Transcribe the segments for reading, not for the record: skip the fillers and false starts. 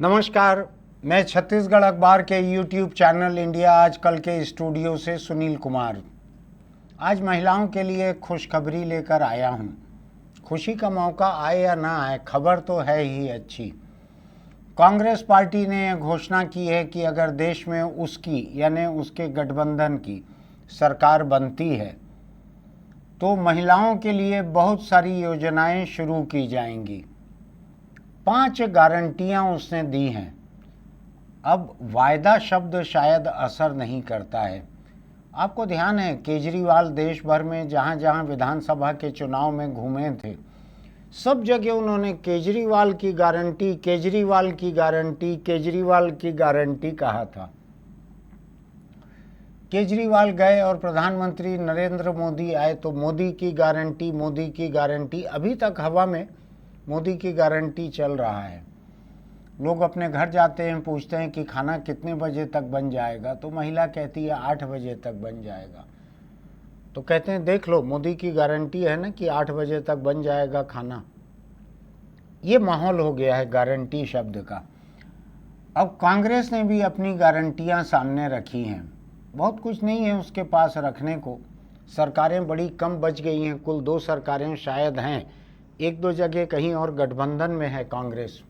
नमस्कार। मैं छत्तीसगढ़ अखबार के यूट्यूब चैनल इंडिया आजकल के स्टूडियो से सुनील कुमार आज महिलाओं के लिए खुशखबरी लेकर आया हूं। खुशी का मौका आए या ना आए, खबर तो है ही अच्छी। कांग्रेस पार्टी ने यह घोषणा की है कि अगर देश में उसकी यानी उसके गठबंधन की सरकार बनती है तो महिलाओं के लिए बहुत सारी योजनाएं शुरू की जाएंगी। 5 गारंटियां उसने दी हैं। अब वायदा शब्द शायद असर नहीं करता है। आपको ध्यान है केजरीवाल देश भर में जहां जहां विधानसभा के चुनाव में घूमे थे, सब जगह उन्होंने केजरीवाल की गारंटी, केजरीवाल की गारंटी, केजरीवाल की गारंटी कहा था। केजरीवाल गए और प्रधानमंत्री नरेंद्र मोदी आए तो मोदी की गारंटी, मोदी की गारंटी, अभी तक हवा में मोदी की गारंटी चल रहा है। लोग अपने घर जाते हैं, पूछते हैं कि खाना कितने बजे तक बन जाएगा, तो महिला कहती है 8 बजे तक बन जाएगा। तो कहते हैं देख लो, मोदी की गारंटी है ना कि 8 बजे तक बन जाएगा खाना। ये माहौल हो गया है गारंटी शब्द का। अब कांग्रेस ने भी अपनी गारंटियां सामने रखी हैं। बहुत कुछ नहीं है उसके पास रखने को। सरकारें बड़ी कम बच गई हैं, कुल 2 सरकारें शायद हैं, 1-2 जगह कहीं और गठबंधन में है कांग्रेस।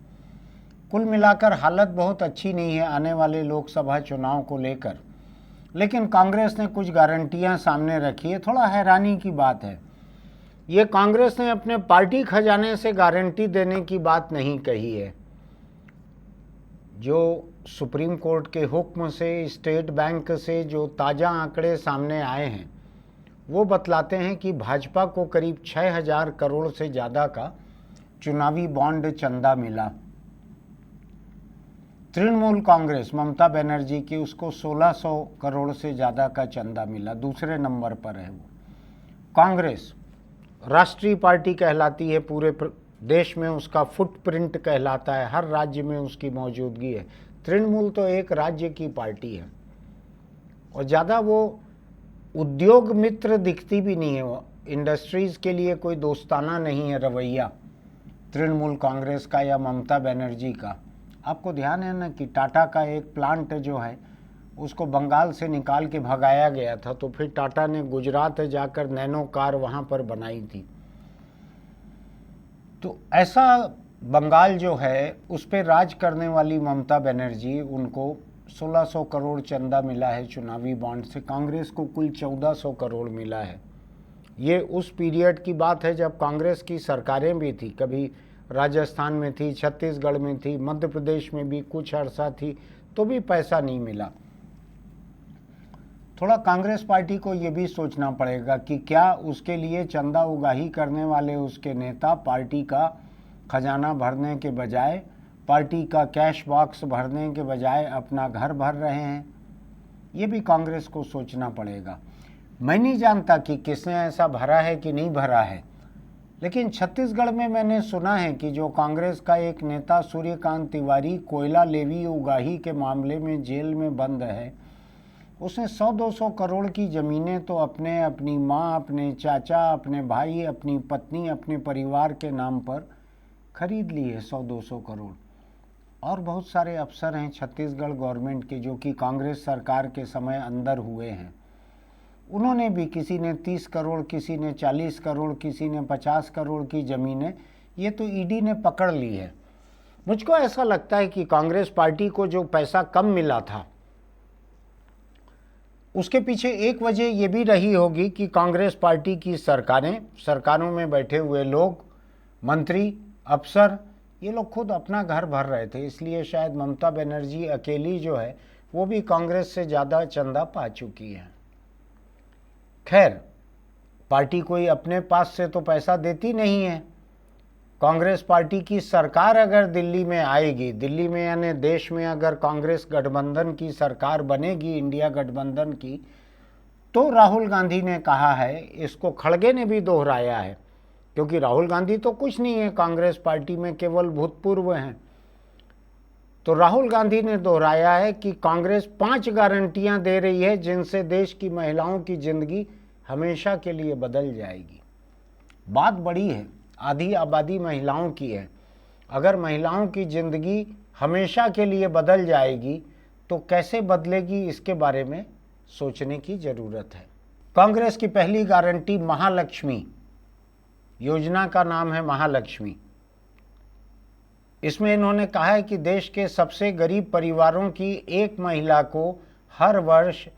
कुल मिलाकर हालत बहुत अच्छी नहीं है आने वाले लोकसभा चुनाव को लेकर। लेकिन कांग्रेस ने कुछ गारंटियां सामने रखी है। थोड़ा हैरानी की बात है, ये कांग्रेस ने अपने पार्टी खजाने से गारंटी देने की बात नहीं कही है। जो सुप्रीम कोर्ट के हुक्म से, स्टेट बैंक से जो ताज़ा आंकड़े सामने आए हैं वो बतलाते हैं कि भाजपा को करीब 6000 करोड़ से ज़्यादा का चुनावी बॉन्ड चंदा मिला। तृणमूल कांग्रेस ममता बनर्जी की, उसको 1600 करोड़ से ज़्यादा का चंदा मिला, दूसरे नंबर पर है वो। कांग्रेस राष्ट्रीय पार्टी कहलाती है, पूरे देश में उसका फुटप्रिंट कहलाता है, हर राज्य में उसकी मौजूदगी है। तृणमूल तो एक राज्य की पार्टी है और ज़्यादा वो उद्योग मित्र दिखती भी नहीं है। वो इंडस्ट्रीज़ के लिए कोई दोस्ताना नहीं है रवैया तृणमूल कांग्रेस का या ममता बनर्जी का। आपको ध्यान है ना कि टाटा का एक प्लांट जो है उसको बंगाल से निकाल के भगाया गया था, तो फिर टाटा ने गुजरात जाकर नैनो कार वहाँ पर बनाई थी। तो ऐसा बंगाल जो है उस पर राज करने वाली ममता बनर्जी, उनको 1600 करोड़ चंदा मिला है चुनावी बॉन्ड से। कांग्रेस को कुल 1400 करोड़ मिला है। ये उस पीरियड की बात है जब कांग्रेस की सरकारें भी थी, कभी राजस्थान में थी, छत्तीसगढ़ में थी, मध्य प्रदेश में भी कुछ अर्सा थी, तो भी पैसा नहीं मिला। थोड़ा कांग्रेस पार्टी को ये भी सोचना पड़ेगा कि क्या उसके लिए चंदा उगाही करने वाले उसके नेता पार्टी का खजाना भरने के बजाय, पार्टी का कैश बॉक्स भरने के बजाय अपना घर भर रहे हैं। ये भी कांग्रेस को सोचना पड़ेगा। मैं नहीं जानता कि किसने ऐसा भरा है कि नहीं भरा है, लेकिन छत्तीसगढ़ में मैंने सुना है कि जो कांग्रेस का एक नेता सूर्यकांत तिवारी कोयला लेवी उगाही के मामले में जेल में बंद है, उसने 100-200 करोड़ की ज़मीनें तो अपनी माँ, अपने चाचा, अपने भाई, अपनी पत्नी, अपने परिवार के नाम पर खरीद ली है। 100-200 करोड़। और बहुत सारे अफसर हैं छत्तीसगढ़ गवर्नमेंट के जो कि कांग्रेस सरकार के समय अंदर हुए हैं, उन्होंने भी, किसी ने 30 करोड़, किसी ने 40 करोड़, किसी ने 50 करोड़ की ज़मीनें, ये तो ईडी ने पकड़ ली है। मुझको ऐसा लगता है कि कांग्रेस पार्टी को जो पैसा कम मिला था उसके पीछे एक वजह ये भी रही होगी कि कांग्रेस पार्टी की सरकारों में बैठे हुए लोग, मंत्री, अफसर, ये लोग खुद अपना घर भर रहे थे, इसलिए शायद ममता बनर्जी अकेली जो है वो भी कांग्रेस से ज़्यादा चंदा पा चुकी है। खैर, पार्टी कोई अपने पास से तो पैसा देती नहीं है। कांग्रेस पार्टी की सरकार अगर दिल्ली में आएगी, दिल्ली में यानी देश में अगर कांग्रेस गठबंधन की सरकार बनेगी, इंडिया गठबंधन की, तो राहुल गांधी ने कहा है, इसको खड़गे ने भी दोहराया है, क्योंकि राहुल गांधी तो कुछ नहीं है कांग्रेस पार्टी में, केवल भूतपूर्व हैं। तो राहुल गांधी ने दोहराया है कि कांग्रेस 5 गारंटियां दे रही है जिनसे देश की महिलाओं की जिंदगी हमेशा के लिए बदल जाएगी। बात बड़ी है, आधी आबादी महिलाओं की है। अगर महिलाओं की ज़िंदगी हमेशा के लिए बदल जाएगी तो कैसे बदलेगी, इसके बारे में सोचने की जरूरत है। कांग्रेस की पहली गारंटी महालक्ष्मी योजना का नाम है महालक्ष्मी। इसमें इन्होंने कहा है कि देश के सबसे गरीब परिवारों की एक महिला को हर वर्ष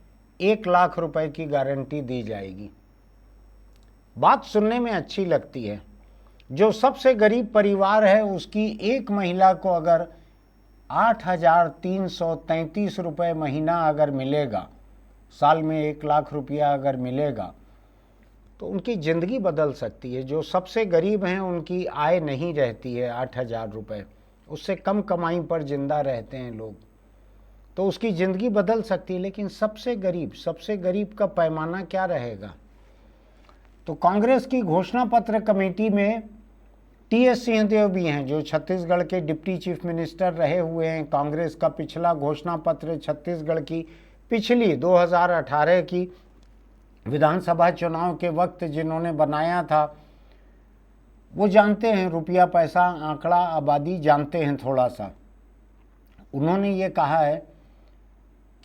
1 लाख रुपए की गारंटी दी जाएगी। बात सुनने में अच्छी लगती है। जो सबसे गरीब परिवार है उसकी एक महिला को अगर 8,333 रुपये महीना अगर मिलेगा, साल में 1 लाख रुपया अगर मिलेगा, तो उनकी ज़िंदगी बदल सकती है। जो सबसे गरीब हैं उनकी आय नहीं रहती है 8,000 रुपये, उससे कम कमाई पर जिंदा रहते हैं लोग, तो उसकी ज़िंदगी बदल सकती है। लेकिन सबसे गरीब का पैमाना क्या रहेगा? तो कांग्रेस की घोषणा पत्र कमेटी में टी.एस. सिंहदेव भी हैं, जो छत्तीसगढ़ के डिप्टी चीफ मिनिस्टर रहे हुए हैं। कांग्रेस का पिछला घोषणा पत्र छत्तीसगढ़ की पिछली 2018 की विधानसभा चुनाव के वक्त जिन्होंने बनाया था, वो जानते हैं रुपया पैसा आंकड़ा आबादी जानते हैं थोड़ा सा। उन्होंने ये कहा है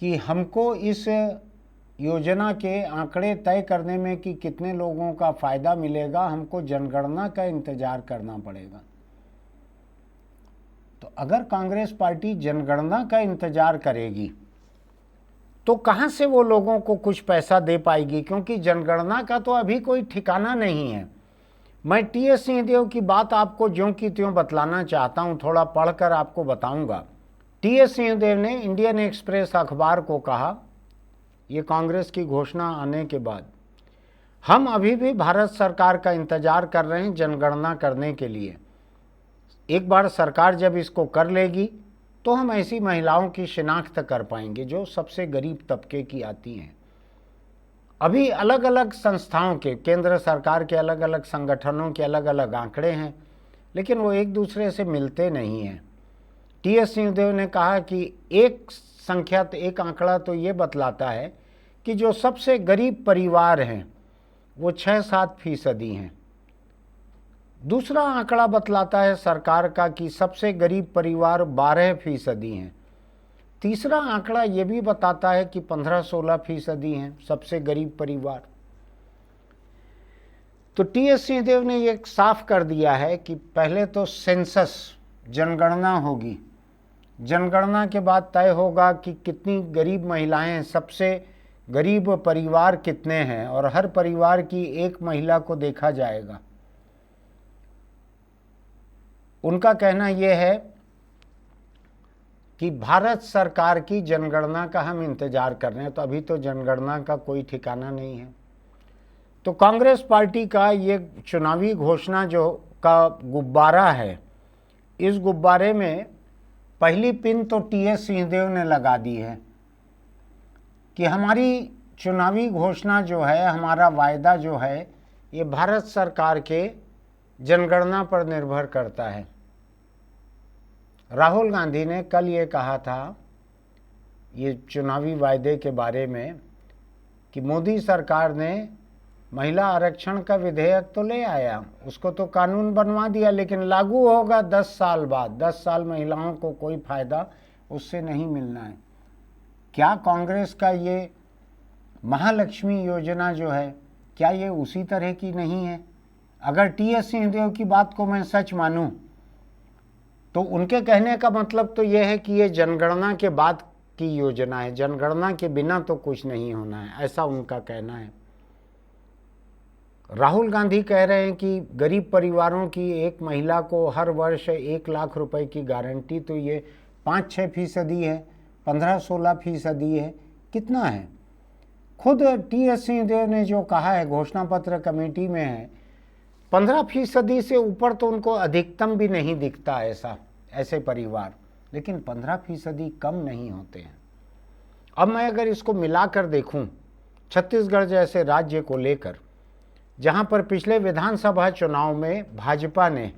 कि हमको इस योजना के आंकड़े तय करने में कि कितने लोगों का फ़ायदा मिलेगा, हमको जनगणना का इंतज़ार करना पड़ेगा। तो अगर कांग्रेस पार्टी जनगणना का इंतज़ार करेगी तो कहाँ से वो लोगों को कुछ पैसा दे पाएगी, क्योंकि जनगणना का तो अभी कोई ठिकाना नहीं है। मैं टी.एस. सिंहदेव की बात आपको ज्यों की त्यों बतलाना चाहता हूँ, थोड़ा पढ़कर आपको बताऊँगा। टी.एस. सिंहदेव ने इंडियन एक्सप्रेस अखबार को कहा, ये कांग्रेस की घोषणा आने के बाद, हम अभी भी भारत सरकार का इंतजार कर रहे हैं जनगणना करने के लिए। एक बार सरकार जब इसको कर लेगी तो हम ऐसी महिलाओं की शिनाख्त कर पाएंगे जो सबसे गरीब तबके की आती हैं। अभी अलग अलग संस्थाओं के, केंद्र सरकार के अलग अलग संगठनों के अलग अलग आंकड़े हैं, लेकिन वो एक दूसरे से मिलते नहीं हैं। टी.एस. सिंहदेव ने कहा कि एक आंकड़ा तो ये बतलाता है कि जो सबसे गरीब परिवार हैं वो 6-7% हैं। दूसरा आंकड़ा बतलाता है सरकार का कि सबसे गरीब परिवार 12% हैं। तीसरा आंकड़ा ये भी बताता है कि 15-16% हैं सबसे गरीब परिवार। तो टी.एस. सिंहदेव ने ये साफ कर दिया है कि पहले तो सेंसस जनगणना होगी, जनगणना के बाद तय होगा कि कितनी गरीब महिलाएं, सबसे गरीब परिवार कितने हैं, और हर परिवार की एक महिला को देखा जाएगा। उनका कहना यह है कि भारत सरकार की जनगणना का हम इंतजार कर रहे हैं, तो अभी तो जनगणना का कोई ठिकाना नहीं है। तो कांग्रेस पार्टी का ये चुनावी घोषणा जो का गुब्बारा है, इस गुब्बारे में पहली पिन तो टी.एस. सिंहदेव ने लगा दी है कि हमारी चुनावी घोषणा जो है, हमारा वायदा जो है, ये भारत सरकार के जनगणना पर निर्भर करता है। राहुल गांधी ने कल ये कहा था ये चुनावी वायदे के बारे में कि मोदी सरकार ने महिला आरक्षण का विधेयक तो ले आया, उसको तो कानून बनवा दिया, लेकिन लागू होगा 10 साल बाद। 10 साल महिलाओं को कोई फायदा उससे नहीं मिलना है। क्या कांग्रेस का ये महालक्ष्मी योजना जो है, क्या ये उसी तरह की नहीं है? अगर टी.एस. सिंहदेव की बात को मैं सच मानूं तो उनके कहने का मतलब तो यह है कि ये जनगणना के बाद की योजना है, जनगणना के बिना तो कुछ नहीं होना है, ऐसा उनका कहना है। राहुल गांधी कह रहे हैं कि गरीब परिवारों की एक महिला को हर वर्ष 1 लाख रुपए की गारंटी, तो ये 5-6% है, 15-16% है, कितना है? खुद टी.एस. सिंहदेव ने जो कहा है घोषणा पत्र कमेटी में है, 15% से ऊपर तो उनको अधिकतम भी नहीं दिखता ऐसे परिवार, लेकिन 15% कम नहीं होते हैं। अब मैं अगर इसको मिलाकर देखूं छत्तीसगढ़ जैसे राज्य को लेकर, जहां पर पिछले विधानसभा चुनाव में भाजपा ने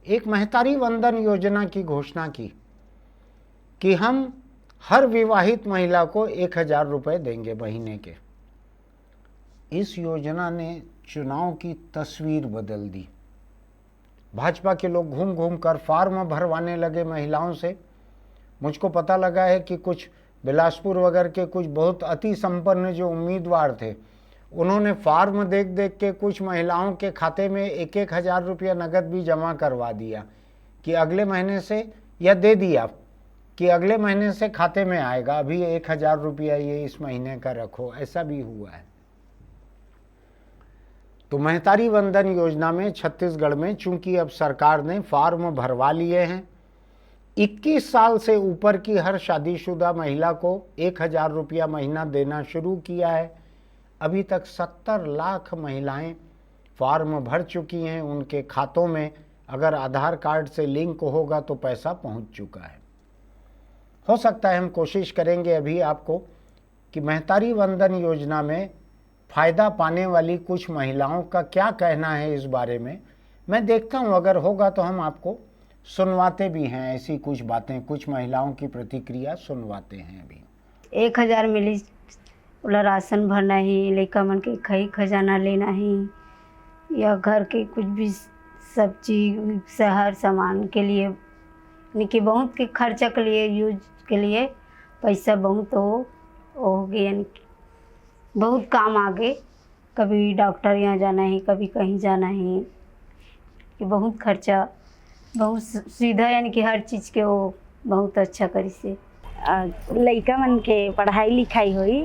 एक महतारी वंदन योजना की घोषणा की कि हम हर विवाहित महिला को 1,000 रुपये देंगे महीने के। इस योजना ने चुनाव की तस्वीर बदल दी। भाजपा के लोग घूम घूम कर फॉर्म भरवाने लगे महिलाओं से मुझको पता लगा है कि कुछ बिलासपुर वगैरह के कुछ बहुत अति संपन्न जो उम्मीदवार थे, उन्होंने फार्म देख देख के कुछ महिलाओं के खाते में 1,000 रुपया नगद भी जमा करवा दिया कि अगले महीने से, या दे दिया कि अगले महीने से खाते में आएगा, अभी 1,000 रुपया ये इस महीने का रखो। ऐसा भी हुआ है। तो महतारी वंदन योजना में छत्तीसगढ़ में चूंकि अब सरकार ने फॉर्म भरवा लिए हैं, 21 साल से ऊपर की हर शादीशुदा महिला को 1,000 रुपया महीना देना शुरू किया है। अभी तक 70 लाख महिलाएं फॉर्म भर चुकी हैं। उनके खातों में अगर आधार कार्ड से लिंक होगा तो पैसा पहुंच चुका है। हो सकता है हम कोशिश करेंगे अभी आपको कि महतारी वंदन योजना में फ़ायदा पाने वाली कुछ महिलाओं का क्या कहना है इस बारे में। मैं देखता हूं, अगर होगा तो हम आपको सुनवाते भी हैं ऐसी कुछ बातें, कुछ महिलाओं की प्रतिक्रिया सुनवाते हैं। अभी 1,000 मिली, बोला राशन भरना ही, लड़का मन के खई खजाना लेना ही, या घर के कुछ भी सब्जी शहर सामान के लिए, यानी कि बहुत के खर्चा के लिए, यूज के लिए पैसा बहुत हो गया, यानी कि बहुत काम आ गए। कभी डॉक्टर यहाँ जाना है, कभी कहीं जाना है, कि बहुत खर्चा, बहुत सुविधा, यानी कि हर चीज़ के वो बहुत अच्छा करी से। लड़का मन के पढ़ाई लिखाई हुई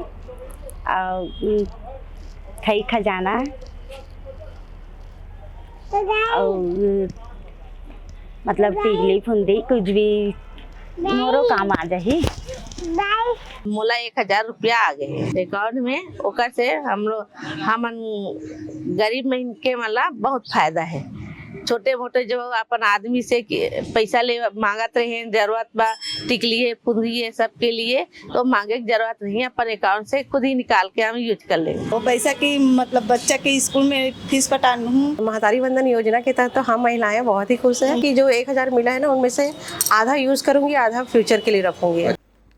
और खई खजाना और मतलब टिकली फुंदी कुछ भी मोरो काम आ जाही। मोला 1,000 रुपया आ गए अकाउंट में, ओकर से हमन गरीब के मला बहुत फायदा है। छोटे मोटे जो अपन आदमी से पैसा ले मांगत रहे, जरूरत बा टिकली है फुंदी है सबके लिए, तो मांगे की जरूरत नहीं है, अपन अकाउंट से खुद ही निकाल के हम यूज कर लेंगे। वो पैसा की मतलब बच्चा के स्कूल में फीस पटाना हूँ। महतारी वंदन योजना के तहत तो हम महिलाएं बहुत ही खुश हैं कि जो 1,000 मिला है ना, उनमें से आधा यूज करूंगी, आधा फ्यूचर के लिए रखूंगी।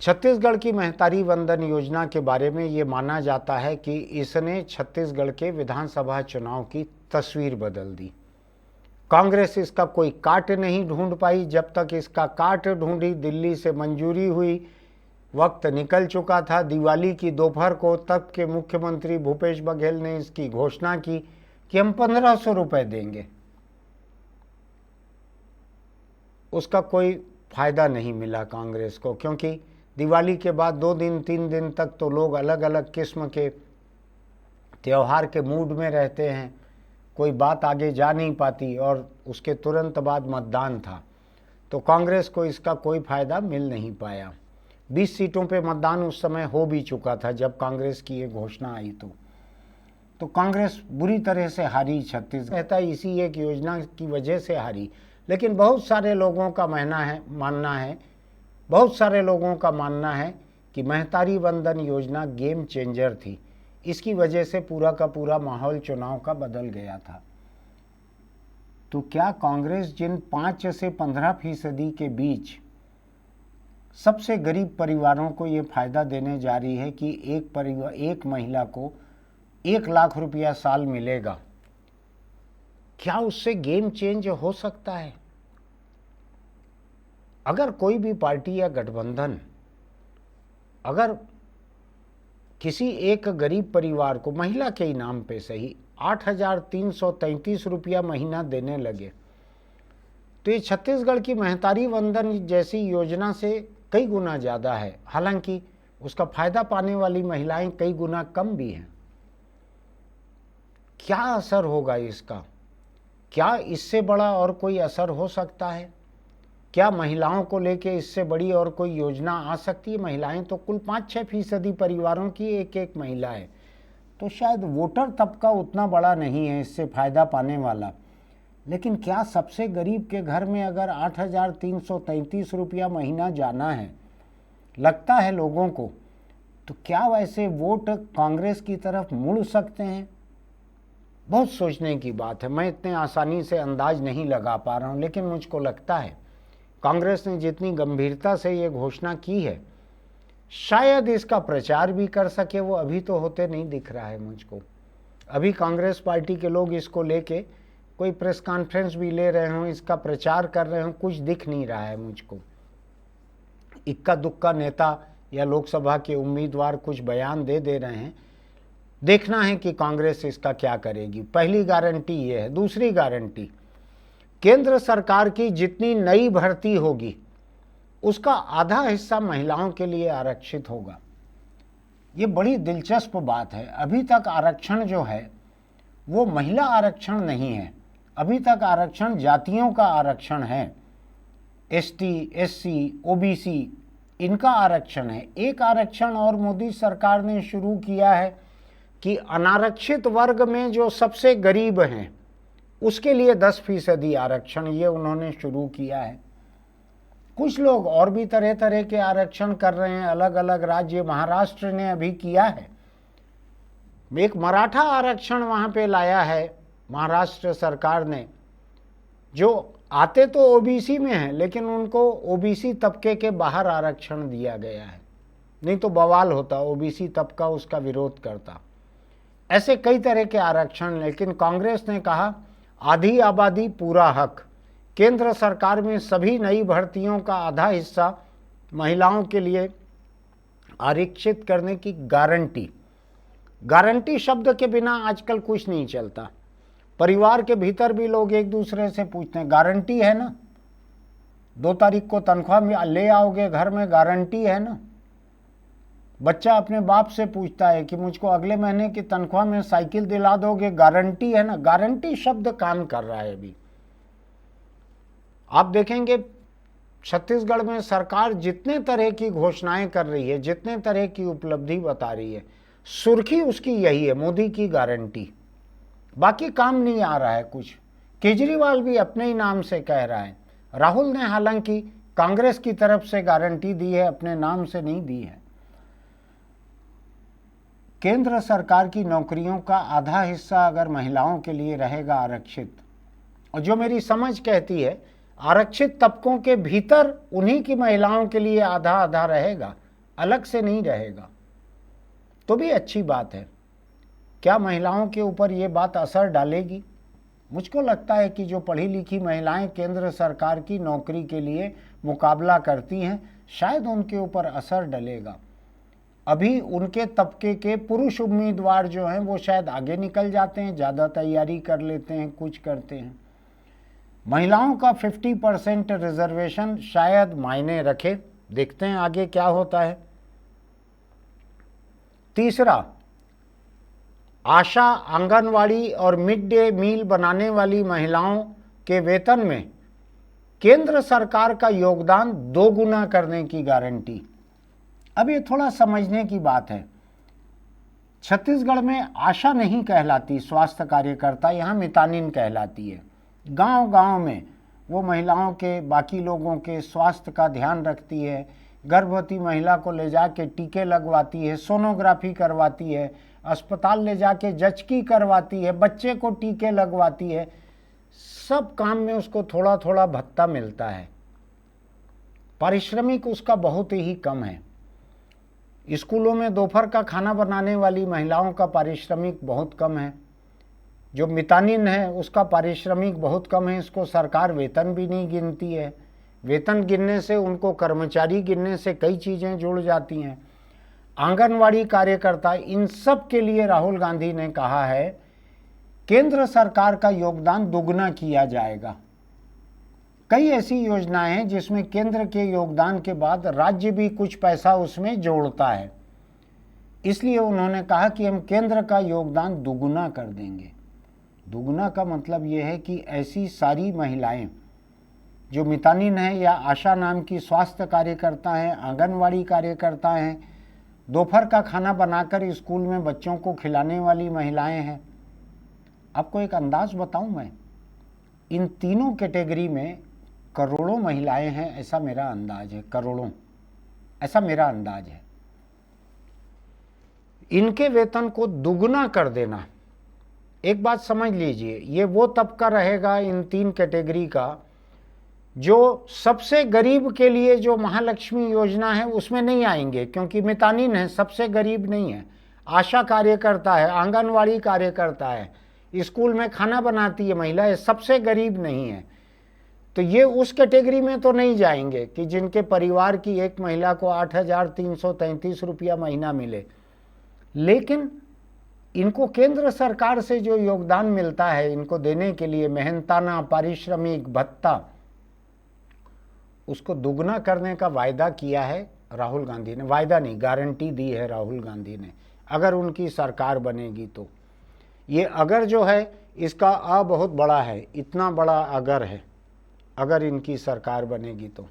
छत्तीसगढ़ की महतारी वंदन योजना के बारे में ये माना जाता है कि इसने छत्तीसगढ़ के विधानसभा चुनाव की तस्वीर बदल दी। कांग्रेस इसका कोई काट नहीं ढूंढ पाई। जब तक इसका काट ढूंढी, दिल्ली से मंजूरी हुई, वक्त निकल चुका था। दिवाली की दोपहर को तब के मुख्यमंत्री भूपेश बघेल ने इसकी घोषणा की कि हम 1,500 रुपए देंगे। उसका कोई फायदा नहीं मिला कांग्रेस को, क्योंकि दिवाली के बाद 2 दिन 3 दिन तक तो लोग अलग अलग किस्म के त्यौहार के मूड में रहते हैं, कोई बात आगे जा नहीं पाती, और उसके तुरंत बाद मतदान था, तो कांग्रेस को इसका कोई फायदा मिल नहीं पाया। 20 सीटों पे मतदान उस समय हो भी चुका था जब कांग्रेस की ये घोषणा आई। तो कांग्रेस बुरी तरह से हारी। छत्तीसगढ़ कहता है इसी एक योजना की वजह से हारी, लेकिन बहुत सारे लोगों का मानना है कि महतारी वंदन योजना गेम चेंजर थी। इसकी वजह से पूरा का पूरा माहौल चुनाव का बदल गया था। तो क्या कांग्रेस जिन 5 से 15% के बीच सबसे गरीब परिवारों को ये फायदा देने जा रही है कि एक महिला को 1 लाख रुपया साल मिलेगा, क्या उससे गेम चेंज हो सकता है? अगर कोई भी पार्टी या गठबंधन अगर किसी एक गरीब परिवार को, महिला के ही नाम पे सही, 8,333 रुपया महीना देने लगे, तो ये छत्तीसगढ़ की महतारी वंदन जैसी योजना से कई गुना ज़्यादा है। हालांकि उसका फायदा पाने वाली महिलाएं कई गुना कम भी हैं। क्या असर होगा इसका? क्या इससे बड़ा और कोई असर हो सकता है? क्या महिलाओं को लेके इससे बड़ी और कोई योजना आ सकती है? महिलाएं तो कुल 5-6% परिवारों की एक महिला है, तो शायद वोटर तबका उतना बड़ा नहीं है इससे फायदा पाने वाला। लेकिन क्या सबसे गरीब के घर में अगर 8,333 रुपया महीना जाना है, लगता है लोगों को, तो क्या वैसे वोट कांग्रेस की तरफ मुड़ सकते हैं? बहुत सोचने की बात है। मैं इतने आसानी से अंदाज नहीं लगा पा रहा हूँ, लेकिन मुझको लगता है कांग्रेस ने जितनी गंभीरता से ये घोषणा की है, शायद इसका प्रचार भी कर सके, वो अभी तो होते नहीं दिख रहा है मुझको। अभी कांग्रेस पार्टी के लोग इसको लेके कोई प्रेस कॉन्फ्रेंस भी ले रहे हों, इसका प्रचार कर रहे हों, कुछ दिख नहीं रहा है मुझको। इक्का दुक्का नेता या लोकसभा के उम्मीदवार कुछ बयान दे रहे हैं। देखना है कि कांग्रेस इसका क्या करेगी। पहली गारंटी ये है। दूसरी गारंटी, केंद्र सरकार की जितनी नई भर्ती होगी उसका आधा हिस्सा महिलाओं के लिए आरक्षित होगा। ये बड़ी दिलचस्प बात है। अभी तक आरक्षण जो है वो महिला आरक्षण नहीं है, अभी तक आरक्षण जातियों का आरक्षण है। एसटी, एससी, ओबीसी इनका आरक्षण है। एक आरक्षण और मोदी सरकार ने शुरू किया है कि अनारक्षित वर्ग में जो सबसे गरीब हैं उसके लिए 10% आरक्षण, ये उन्होंने शुरू किया है। कुछ लोग और भी तरह तरह के आरक्षण कर रहे हैं, अलग अलग राज्य। महाराष्ट्र ने अभी किया है, एक मराठा आरक्षण वहां पे लाया है महाराष्ट्र सरकार ने, जो आते तो ओबीसी में हैं लेकिन उनको ओबीसी तबके के बाहर आरक्षण दिया गया है, नहीं तो बवाल होता, ओबीसी तबका उसका विरोध करता। ऐसे कई तरह के आरक्षण, लेकिन कांग्रेस ने कहा आधी आबादी पूरा हक। केंद्र सरकार में सभी नई भर्तियों का आधा हिस्सा महिलाओं के लिए आरक्षित करने की गारंटी। गारंटी शब्द के बिना आजकल कुछ नहीं चलता। परिवार के भीतर भी लोग एक दूसरे से पूछते हैं, गारंटी है ना, 2 तारीख को तनख्वाह में ले आओगे घर में, गारंटी है ना। बच्चा अपने बाप से पूछता है कि मुझको अगले महीने की तनख्वाह में साइकिल दिला दोगे, गारंटी है ना। गारंटी शब्द काम कर रहा है अभी। आप देखेंगे छत्तीसगढ़ में सरकार जितने तरह की घोषणाएं कर रही है, जितने तरह की उपलब्धि बता रही है, सुर्खी उसकी यही है, मोदी की गारंटी। बाकी काम नहीं आ रहा है कुछ। केजरीवाल भी अपने ही नाम से कह रहा है। राहुल ने हालांकि कांग्रेस की तरफ से गारंटी दी है, अपने नाम से नहीं दी है। केंद्र सरकार की नौकरियों का आधा हिस्सा अगर महिलाओं के लिए रहेगा आरक्षित, और जो मेरी समझ कहती है आरक्षित तबकों के भीतर उन्हीं की महिलाओं के लिए आधा आधा रहेगा, अलग से नहीं रहेगा, तो भी अच्छी बात है। क्या महिलाओं के ऊपर ये बात असर डालेगी? मुझको लगता है कि जो पढ़ी लिखी महिलाएं केंद्र सरकार की नौकरी के लिए मुकाबला करती हैं, शायद उनके ऊपर असर डलेगा। अभी उनके तबके के पुरुष उम्मीदवार जो हैं वो शायद आगे निकल जाते हैं, ज़्यादा तैयारी कर लेते हैं, कुछ करते हैं। महिलाओं का 50% रिजर्वेशन शायद मायने रखे। देखते हैं आगे क्या होता है। तीसरा, आशा, आंगनवाड़ी और मिड डे मील बनाने वाली महिलाओं के वेतन में केंद्र सरकार का योगदान 2 गुना करने की गारंटी। अब ये थोड़ा समझने की बात है। छत्तीसगढ़ में आशा नहीं कहलाती स्वास्थ्य कार्यकर्ता, यहाँ मितानिन कहलाती है। गांव-गांव में वो महिलाओं के, बाकी लोगों के स्वास्थ्य का ध्यान रखती है। गर्भवती महिला को ले जाके टीके लगवाती है, सोनोग्राफी करवाती है, अस्पताल ले जाके जचकी करवाती है, बच्चे को टीके लगवाती है। सब काम में उसको थोड़ा थोड़ा भत्ता मिलता है। पारिश्रमिक उसका बहुत ही कम है। स्कूलों में दोपहर का खाना बनाने वाली महिलाओं का पारिश्रमिक बहुत कम है। जो मितानिन है उसका पारिश्रमिक बहुत कम है। इसको सरकार वेतन भी नहीं गिनती है। वेतन गिनने से, उनको कर्मचारी गिनने से कई चीज़ें जुड़ जाती हैं। आंगनवाड़ी कार्यकर्ता, इन सब के लिए राहुल गांधी ने कहा है केंद्र सरकार का योगदान दुगना किया जाएगा। कई ऐसी योजनाएं हैं जिसमें केंद्र के योगदान के बाद राज्य भी कुछ पैसा उसमें जोड़ता है। इसलिए उन्होंने कहा कि हम केंद्र का योगदान दुगुना कर देंगे। दुगुना का मतलब ये है कि ऐसी सारी महिलाएं जो मितानिन हैं या आशा नाम की स्वास्थ्य कार्यकर्ता हैं, आंगनवाड़ी कार्यकर्ता हैं, दोपहर का खाना बनाकर स्कूल में बच्चों को खिलाने वाली महिलाएं हैं। आपको एक अंदाज बताऊं मैं, इन तीनों कैटेगरी में करोड़ों महिलाएं हैं, ऐसा मेरा अंदाज है। करोड़ों, ऐसा मेरा अंदाज है। इनके वेतन को दुगना कर देना, एक बात समझ लीजिए, ये वो तबका रहेगा इन 3 कैटेगरी का जो सबसे गरीब के लिए जो महालक्ष्मी योजना है उसमें नहीं आएंगे, क्योंकि मितानिन है, सबसे गरीब नहीं है। आशा कार्यकर्ता है, आंगनवाड़ी कार्यकर्ता है, स्कूल में खाना बनाती है महिला, ये सबसे गरीब नहीं है। तो ये उस कैटेगरी में तो नहीं जाएंगे कि जिनके परिवार की एक महिला को 8,333 रुपया महीना मिले, लेकिन इनको केंद्र सरकार से जो योगदान मिलता है इनको देने के लिए, मेहनताना पारिश्रमिक भत्ता, उसको दुगना करने का वायदा किया है राहुल गांधी ने। वायदा नहीं, गारंटी दी है राहुल गांधी ने, अगर उनकी सरकार बनेगी तो। ये अगर जो है इसका आ बहुत बड़ा है, इतना बड़ा अगर है, अगर इनकी सरकार बनेगी तो।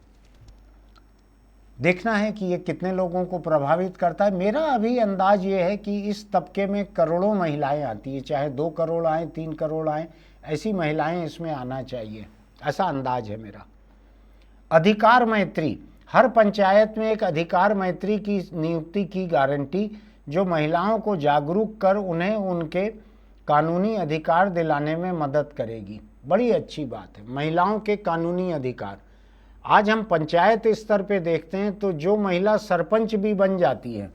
देखना है कि ये कितने लोगों को प्रभावित करता है। मेरा अभी अंदाज ये है कि इस तबके में करोड़ों महिलाएं आती है, चाहे 2 करोड़ आए 3 करोड़ आए, ऐसी महिलाएं इसमें आना चाहिए, ऐसा अंदाज है मेरा। अधिकार मैत्री, हर पंचायत में एक अधिकार मैत्री की नियुक्ति की गारंटी, जो महिलाओं को जागरूक कर उन्हें उनके कानूनी अधिकार दिलाने में मदद करेगी। बड़ी अच्छी बात है, महिलाओं के कानूनी अधिकार। आज हम पंचायत स्तर पे देखते हैं तो जो महिला सरपंच भी बन जाती है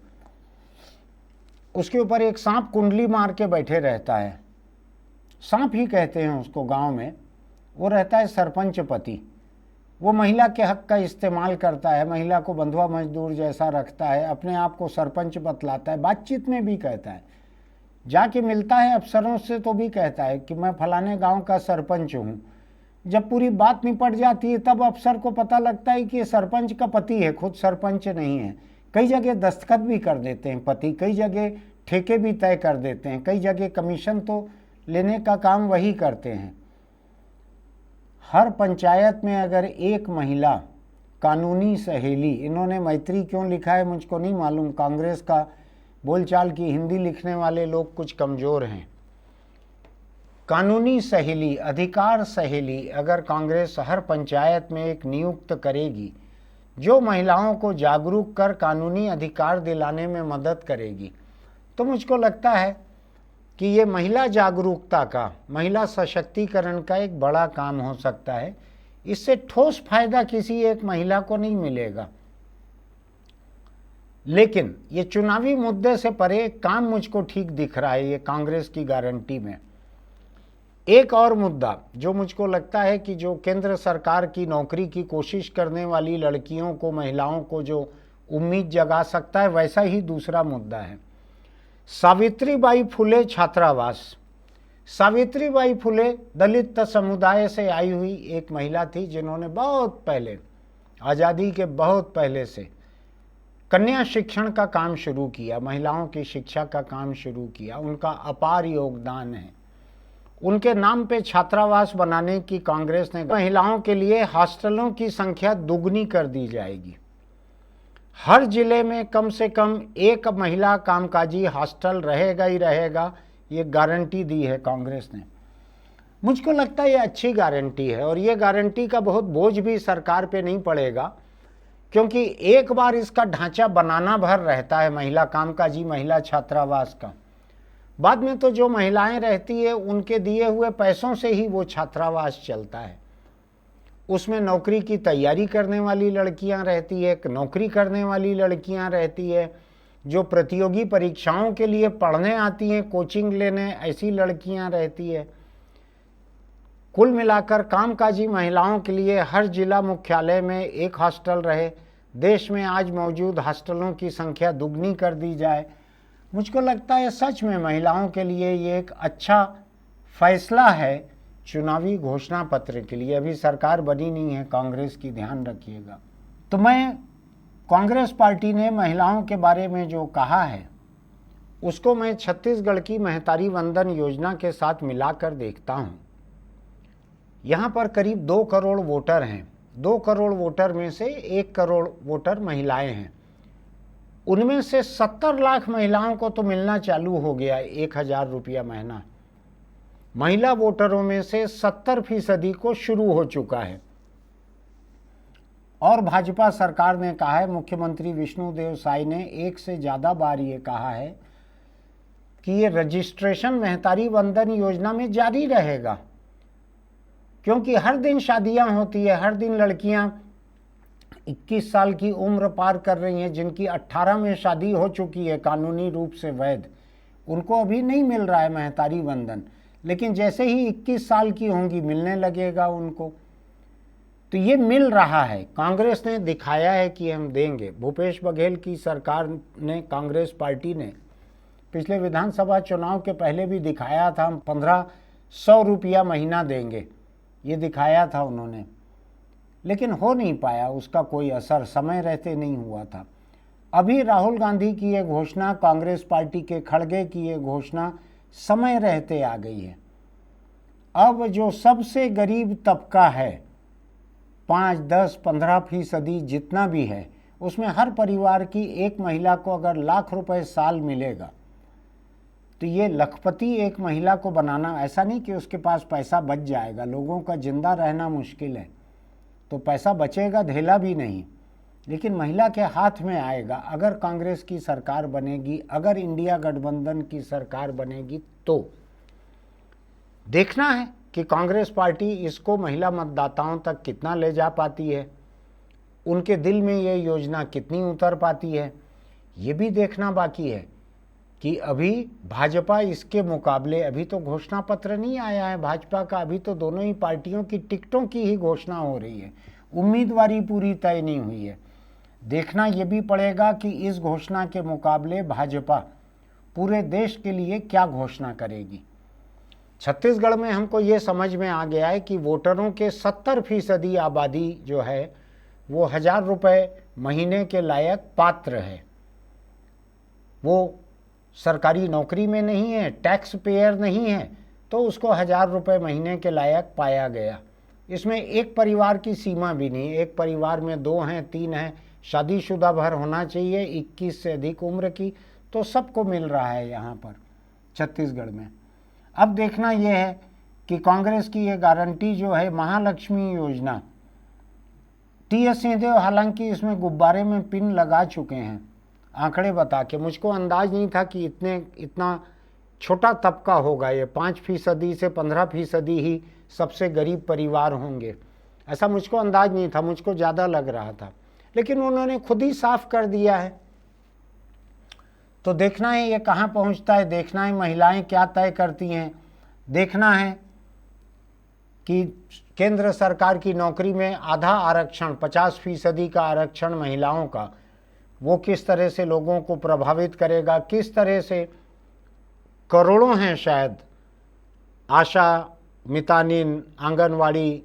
उसके ऊपर एक सांप कुंडली मार के बैठे रहता है, सांप ही कहते हैं उसको गांव में, वो रहता है सरपंच पति। वो महिला के हक का इस्तेमाल करता है, महिला को बंधुआ मजदूर जैसा रखता है, अपने आप को सरपंच बतलाता है, बातचीत में भी कहता है, जाके मिलता है अफसरों से तो भी कहता है कि मैं फलाने गांव का सरपंच हूँ। जब पूरी बात निपट जाती है तब अफसर को पता लगता है कि ये सरपंच का पति है, खुद सरपंच नहीं है। कई जगह दस्तखत भी कर देते हैं पति, कई जगह ठेके भी तय कर देते हैं, कई जगह कमीशन तो लेने का काम वही करते हैं। हर पंचायत में अगर एक महिला कानूनी सहेली, इन्होंने मैत्री क्यों लिखा है मुझको नहीं मालूम, कांग्रेस का बोलचाल की हिंदी लिखने वाले लोग कुछ कमज़ोर हैं। कानूनी सहेली, अधिकार सहेली अगर कांग्रेस हर पंचायत में एक नियुक्त करेगी जो महिलाओं को जागरूक कर कानूनी अधिकार दिलाने में मदद करेगी, तो मुझको लगता है कि ये महिला जागरूकता का, महिला सशक्तिकरण का एक बड़ा काम हो सकता है। इससे ठोस फायदा किसी एक महिला को नहीं मिलेगा, लेकिन ये चुनावी मुद्दे से परे काम मुझको ठीक दिख रहा है ये कांग्रेस की गारंटी में। एक और मुद्दा जो मुझको लगता है कि जो केंद्र सरकार की नौकरी की कोशिश करने वाली लड़कियों को, महिलाओं को जो उम्मीद जगा सकता है, वैसा ही दूसरा मुद्दा है सावित्रीबाई फुले छात्रावास। सावित्रीबाई फुले दलित समुदाय से आई हुई एक महिला थी जिन्होंने बहुत पहले, आज़ादी के बहुत पहले से कन्या शिक्षण का काम शुरू किया, महिलाओं की शिक्षा का काम शुरू किया। उनका अपार योगदान है। उनके नाम पे छात्रावास बनाने की कांग्रेस ने, महिलाओं के लिए हॉस्टलों की संख्या दुगनी कर दी जाएगी। हर जिले में कम से कम एक महिला कामकाजी हॉस्टल रहेगा ही रहेगा, ये गारंटी दी है कांग्रेस ने। मुझको लगता है ये अच्छी गारंटी है और ये गारंटी का बहुत बोझ भी सरकार पे नहीं पड़ेगा, क्योंकि एक बार इसका ढांचा बनाना भर रहता है महिला कामकाजी, महिला छात्रावास का। बाद में तो जो महिलाएं रहती है उनके दिए हुए पैसों से ही वो छात्रावास चलता है। उसमें नौकरी की तैयारी करने वाली लड़कियां रहती है, नौकरी करने वाली लड़कियां रहती है, जो प्रतियोगी परीक्षाओं के लिए पढ़ने आती हैं, कोचिंग लेने, ऐसी लड़कियां रहती है। कुल मिलाकर कामकाजी महिलाओं के लिए हर जिला मुख्यालय में एक हॉस्टल रहे, देश में आज मौजूद हॉस्टलों की संख्या दुगनी कर दी जाए। मुझको लगता है सच में महिलाओं के लिए ये एक अच्छा फैसला है चुनावी घोषणा पत्र के लिए। अभी सरकार बनी नहीं है कांग्रेस की, ध्यान रखिएगा। तो मैं कांग्रेस पार्टी ने महिलाओं के बारे में जो कहा है उसको मैं छत्तीसगढ़ की महतारी वंदन योजना के साथ मिलाकर देखता हूँ। यहाँ पर करीब 2 करोड़ वोटर हैं। 2 करोड़ वोटर में से 1 करोड़ वोटर महिलाएं हैं। उनमें से 70 लाख महिलाओं को तो मिलना चालू हो गया 1,000 रुपया महीना। महिला वोटरों में से 70% को शुरू हो चुका है। और भाजपा सरकार ने कहा है, मुख्यमंत्री विष्णुदेव साय ने एक से ज़्यादा बार ये कहा है कि ये रजिस्ट्रेशन महतारी वंदन योजना में जारी रहेगा, क्योंकि हर दिन शादियां होती है, हर दिन लड़कियां 21 साल की उम्र पार कर रही हैं, जिनकी 18 में शादी हो चुकी है कानूनी रूप से वैध, उनको अभी नहीं मिल रहा है महतारी वंदन, लेकिन जैसे ही 21 साल की होंगी मिलने लगेगा उनको। तो ये मिल रहा है, कांग्रेस ने दिखाया है कि हम देंगे। भूपेश बघेल की सरकार ने, कांग्रेस पार्टी ने पिछले विधानसभा चुनाव के पहले भी दिखाया था, हम 1500 रुपया महीना देंगे, ये दिखाया था उन्होंने, लेकिन हो नहीं पाया, उसका कोई असर समय रहते नहीं हुआ था। अभी राहुल गांधी की ये घोषणा, कांग्रेस पार्टी के खड़गे की ये घोषणा समय रहते आ गई है। अब जो सबसे गरीब तबका है, 5, 10, 15% जितना भी है, उसमें हर परिवार की एक महिला को अगर लाख रुपए साल मिलेगा, तो ये लखपति एक महिला को बनाना, ऐसा नहीं कि उसके पास पैसा बच जाएगा, लोगों का जिंदा रहना मुश्किल है, तो पैसा बचेगा धेला भी नहीं, लेकिन महिला के हाथ में आएगा अगर कांग्रेस की सरकार बनेगी, अगर इंडिया गठबंधन की सरकार बनेगी। तो देखना है कि कांग्रेस पार्टी इसको महिला मतदाताओं तक कितना ले जा पाती है, उनके दिल में ये योजना कितनी उतर पाती है, ये भी देखना बाकी है कि अभी भाजपा इसके मुकाबले, अभी तो घोषणा पत्र नहीं आया है भाजपा का, अभी तो दोनों ही पार्टियों की टिकटों की ही घोषणा हो रही है, उम्मीदवारी पूरी तय नहीं हुई है। देखना ये भी पड़ेगा कि इस घोषणा के मुकाबले भाजपा पूरे देश के लिए क्या घोषणा करेगी। छत्तीसगढ़ में हमको ये समझ में आ गया है कि वोटरों के 70% आबादी जो है वो 1000 रुपये महीने के लायक पात्र है, वो सरकारी नौकरी में नहीं है, टैक्स पेयर नहीं है, तो उसको 1000 रुपये महीने के लायक पाया गया। इसमें एक परिवार की सीमा भी नहीं, एक परिवार में 2 हैं, 3 हैं, शादीशुदा भर होना चाहिए, 21 से अधिक उम्र की, तो सबको मिल रहा है यहाँ पर छत्तीसगढ़ में। अब देखना यह है कि कांग्रेस की ये गारंटी जो है महालक्ष्मी योजना, टी.एस. सिंहदेव हालांकि इसमें गुब्बारे में पिन लगा चुके हैं आंकड़े बता के। मुझको अंदाज नहीं था कि इतना छोटा तबका होगा, ये 5% से 15% ही सबसे गरीब परिवार होंगे, ऐसा मुझको अंदाज नहीं था, मुझको ज़्यादा लग रहा था, लेकिन उन्होंने खुद ही साफ कर दिया है। तो देखना है ये कहाँ पहुँचता है, देखना है महिलाएं क्या तय करती हैं, देखना है कि केंद्र सरकार की नौकरी में आधा आरक्षण, 50% का आरक्षण महिलाओं का, वो किस तरह से लोगों को प्रभावित करेगा, किस तरह से करोड़ों हैं शायद आशा, मितानिन, आंगनवाड़ी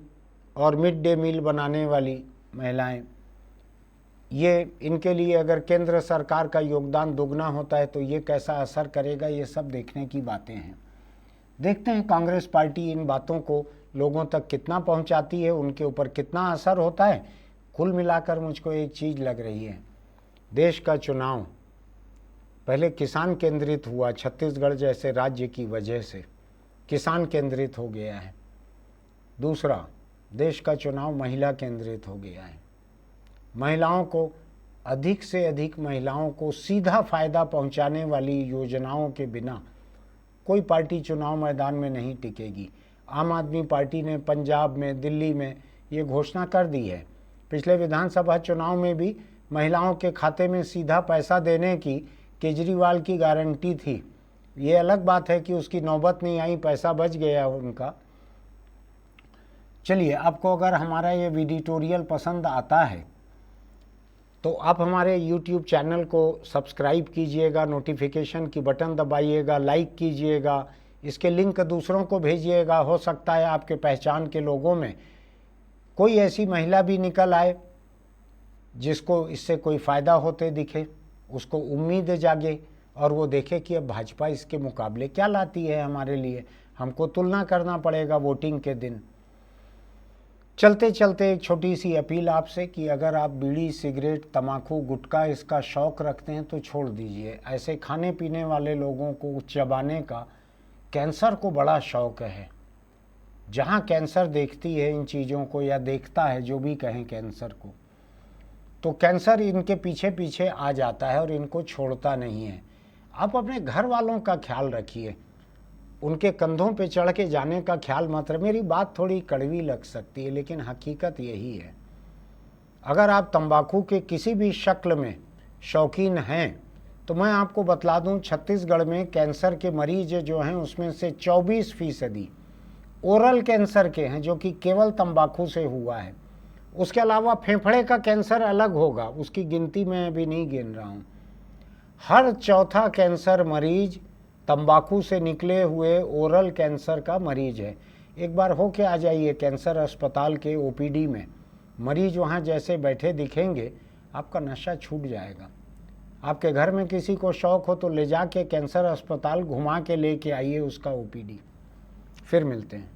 और मिड डे मील बनाने वाली महिलाएं, ये इनके लिए अगर केंद्र सरकार का योगदान दुगना होता है तो ये कैसा असर करेगा, ये सब देखने की बातें हैं। देखते हैं कांग्रेस पार्टी इन बातों को लोगों तक कितना पहुंचाती है, उनके ऊपर कितना असर होता है। कुल मिलाकर मुझको एक चीज़ लग रही है, देश का चुनाव पहले किसान केंद्रित हुआ, छत्तीसगढ़ जैसे राज्य की वजह से किसान केंद्रित हो गया है। दूसरा, देश का चुनाव महिला केंद्रित हो गया है। महिलाओं को, अधिक से अधिक महिलाओं को सीधा फायदा पहुंचाने वाली योजनाओं के बिना कोई पार्टी चुनाव मैदान में नहीं टिकेगी। आम आदमी पार्टी ने पंजाब में, दिल्ली में ये घोषणा कर दी है। पिछले विधानसभा चुनाव में भी महिलाओं के खाते में सीधा पैसा देने की केजरीवाल की गारंटी थी। ये अलग बात है कि उसकी नौबत नहीं आई, पैसा बच गया उनका। चलिए, आपको अगर हमारा ये एडिटोरियल पसंद आता है तो आप हमारे YouTube चैनल को सब्सक्राइब कीजिएगा, नोटिफिकेशन की बटन दबाइएगा, लाइक कीजिएगा, इसके लिंक दूसरों को भेजिएगा। हो सकता है आपके पहचान के लोगों में कोई ऐसी महिला भी निकल आए जिसको इससे कोई फ़ायदा होते दिखे, उसको उम्मीद जागे और वो देखे कि अब भाजपा इसके मुकाबले क्या लाती है हमारे लिए, हमको तुलना करना पड़ेगा वोटिंग के दिन। चलते चलते एक छोटी सी अपील आपसे कि अगर आप बीड़ी, सिगरेट, तम्बाकू, गुटखा इसका शौक़ रखते हैं तो छोड़ दीजिए। ऐसे खाने पीने वाले लोगों को चबाने का कैंसर को बड़ा शौक़ है। जहाँ कैंसर देखती है इन चीज़ों को, या देखता है, जो भी कहें कैंसर को, तो कैंसर इनके पीछे पीछे आ जाता है और इनको छोड़ता नहीं है। आप अपने घर वालों का ख्याल रखिए, उनके कंधों पे चढ़ के जाने का ख्याल मत रखिए। मेरी बात थोड़ी कड़वी लग सकती है लेकिन हकीकत यही है। अगर आप तंबाकू के किसी भी शक्ल में शौकीन हैं तो मैं आपको बतला दूं, छत्तीसगढ़ में कैंसर के मरीज जो हैं उसमें से 24% ओरल कैंसर के हैं, जो कि केवल तंबाकू से हुआ है। उसके अलावा फेफड़े का कैंसर अलग होगा, उसकी गिनती मैं अभी नहीं गिन रहा हूँ। हर चौथा कैंसर मरीज तंबाकू से निकले हुए ओरल कैंसर का मरीज है। एक बार होके आ जाइए कैंसर अस्पताल के ओपीडी में, मरीज वहाँ जैसे बैठे दिखेंगे आपका नशा छूट जाएगा। आपके घर में किसी को शौक हो तो ले जाके कैंसर अस्पताल घुमा के लेके आइए उसका ओपीडी। फिर मिलते हैं।